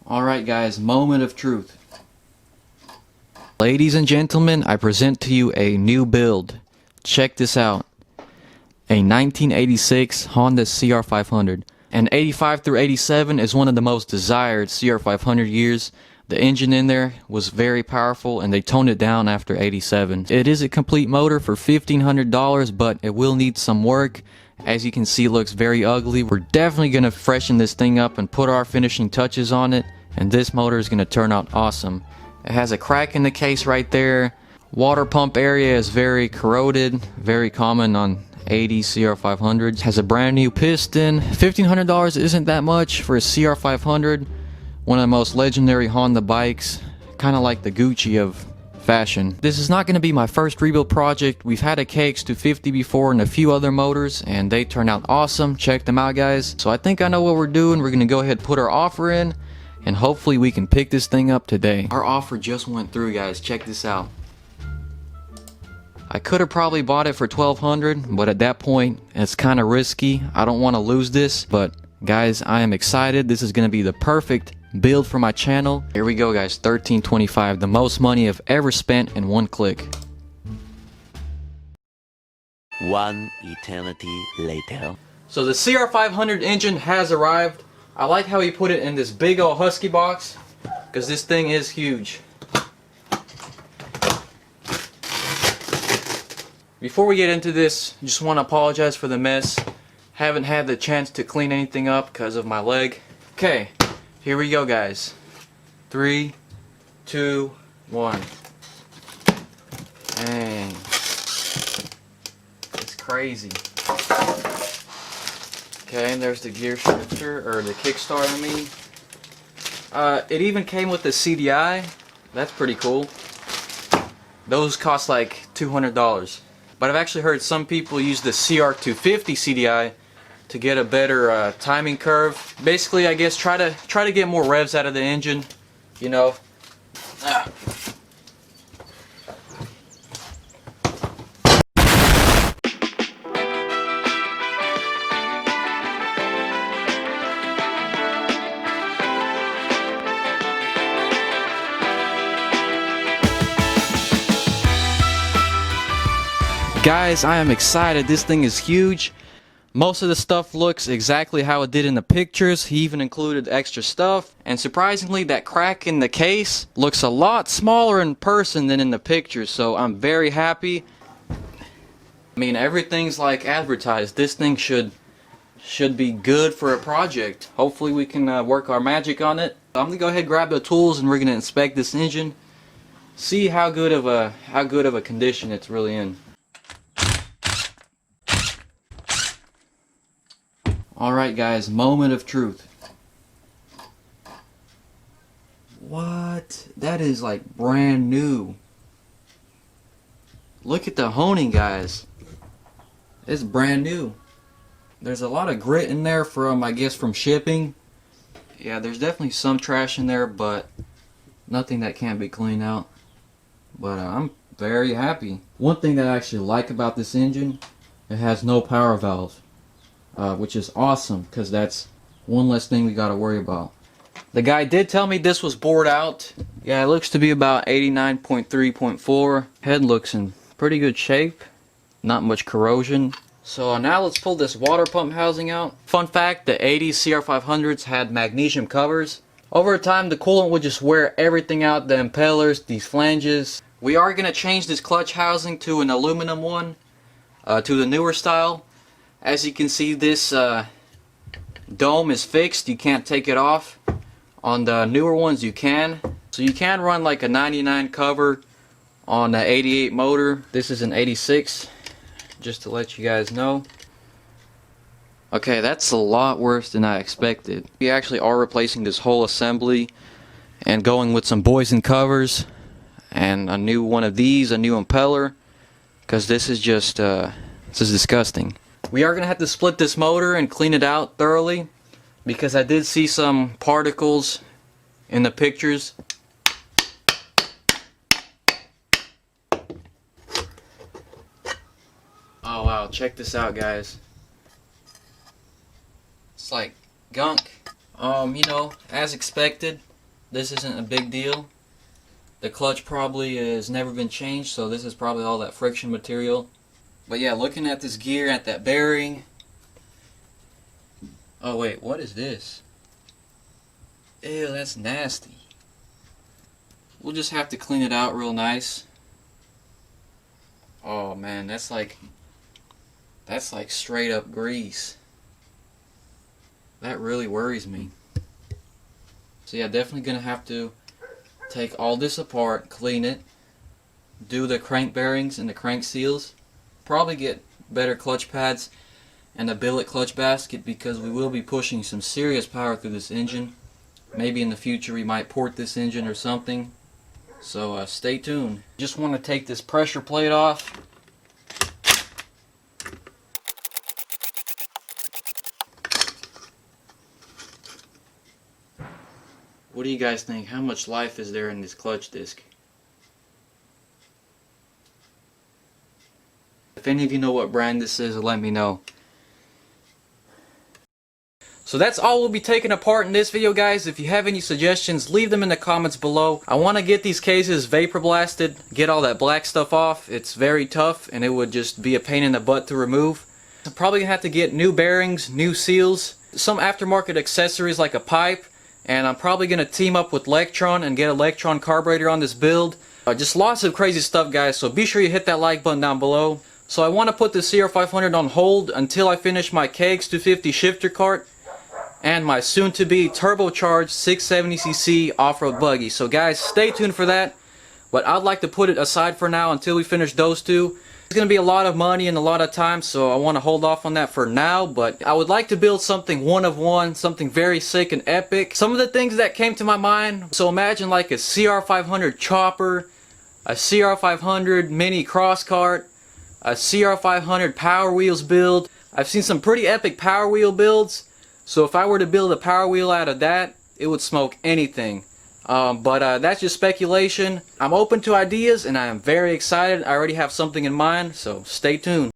Alright guys, moment of truth. Ladies and gentlemen, I present to you a new build. Check this out. A 1986 Honda CR500. And 85 through 87 is one of the most desired CR500 years. The engine in there was very powerful and they toned it down after 87. It is a complete motor for $1,500, but it will need some work. As you can see, it looks very ugly. We're definitely going to freshen this thing up and put our finishing touches on it, and this motor is going to turn out awesome. It has a crack in the case right there. Water pump area is very corroded, very common on 80 CR500s. Has a brand new piston. $1,500 isn't that much for a CR500, one of the most legendary Honda bikes, kind of like the Gucci of fashion. This is not going to be my first rebuild project. We've had a KX250 before and a few other motors, and they turned out awesome. Check them out, guys. So I think I know what we're doing. We're going to go ahead and put our offer in, and hopefully we can pick this thing up today. Our offer just went through, guys. Check this out. I could have probably bought it for $1,200, but at that point it's kind of risky. I don't want to lose this, but guys, I am excited. This is going to be the perfect build for my channel. Here we go, guys. $1,325, the most money I've ever spent in one click. One eternity later. So the CR500 engine has arrived. I like how he put it in this big old husky box, because this thing is huge. Before we get into this, I just want to apologize for the mess. Haven't had the chance to clean anything up because of my leg. Okay, here we go, guys. 3, 2, 1. Dang. It's crazy. Okay, and there's the gear shifter, or the kickstart, I mean. It even came with the CDI. That's pretty cool. Those cost like $200. But I've actually heard some people use the CR250 CDI to get a better timing curve. Basically, I guess try to get more revs out of the engine, you know. Guys, I am excited. This thing is huge. Most of the stuff looks exactly how it did in the pictures. He even included extra stuff. And surprisingly, that crack in the case looks a lot smaller in person than in the pictures. So I'm very happy. I mean, everything's like advertised. This thing should be good for a project. Hopefully we can work our magic on it. I'm gonna go ahead and grab the tools and we're gonna inspect this engine. See how good of a condition it's really in. Alright guys, moment of truth. What? That is like brand new. Look at the honing, guys. It's brand new. There's a lot of grit in there from, I guess, from shipping. Yeah, there's definitely some trash in there, but nothing that can't be cleaned out. But I'm very happy. One thing that I actually like about this engine, it has no power valve. Which is awesome, because that's one less thing we got to worry about. The guy did tell me this was bored out. Yeah, it looks to be about 89.3.4. Head looks in pretty good shape. Not much corrosion. So now let's pull this water pump housing out. Fun fact, the 80 CR500s had magnesium covers. Over time, the coolant would just wear everything out, the impellers, these flanges. We are going to change this clutch housing to an aluminum one, to the newer style. As you can see, this dome is fixed. You can't take it off. On the newer ones you can. So you can run like a 99 cover on the 88 motor. This is an 86, just to let you guys know. Okay, that's a lot worse than I expected. We actually are replacing this whole assembly and going with some Boysen covers and a new one of these, a new impeller, because this is just this is disgusting. We are going to have to split this motor and clean it out thoroughly, because I did see some particles in the pictures. Oh wow, check this out, guys. It's like gunk. You know, as expected. this isn't a big deal. The clutch probably has never been changed, so this is probably all that friction material. But yeah, looking at this gear, at that bearing. Oh wait, what is this? Ew, that's nasty. We'll just have to clean it out real nice. Oh man, that's like straight up grease. That really worries me. So yeah, definitely gonna have to take all this apart, clean it, do the crank bearings and the crank seals, probably get better clutch pads and a billet clutch basket, because we will be pushing some serious power through this engine. Maybe in the future we might port this engine or something. So stay tuned. Just want to take this pressure plate off. What do you guys think? How much life is there in this clutch disc? If any of you know what brand this is, let me know. So that's all we'll be taking apart in this video, guys. If you have any suggestions, leave them in the comments below. I want to get these cases vapor blasted, get all that black stuff off. It's very tough and it would just be a pain in the butt to remove. I'm probably going to have to get new bearings, new seals, some aftermarket accessories like a pipe, and I'm probably going to team up with Electron and get an Electron carburetor on this build. Just lots of crazy stuff, guys, so be sure you hit that like button down below. So I want to put the CR500 on hold until I finish my KX 250 shifter cart and my soon-to-be turbocharged 670cc off-road buggy. So guys, stay tuned for that. But I'd like to put it aside for now until we finish those two. It's going to be a lot of money and a lot of time, so I want to hold off on that for now. But I would like to build something one of one, something very sick and epic. Some of the things that came to my mind, so imagine like a CR500 chopper, a CR500 mini cross cart, a CR500 Power Wheels build. I've seen some pretty epic Power Wheel builds, so if I were to build a Power Wheel out of that, it would smoke anything. But that's just speculation. I'm open to ideas and I am very excited. I already have something in mind, so stay tuned.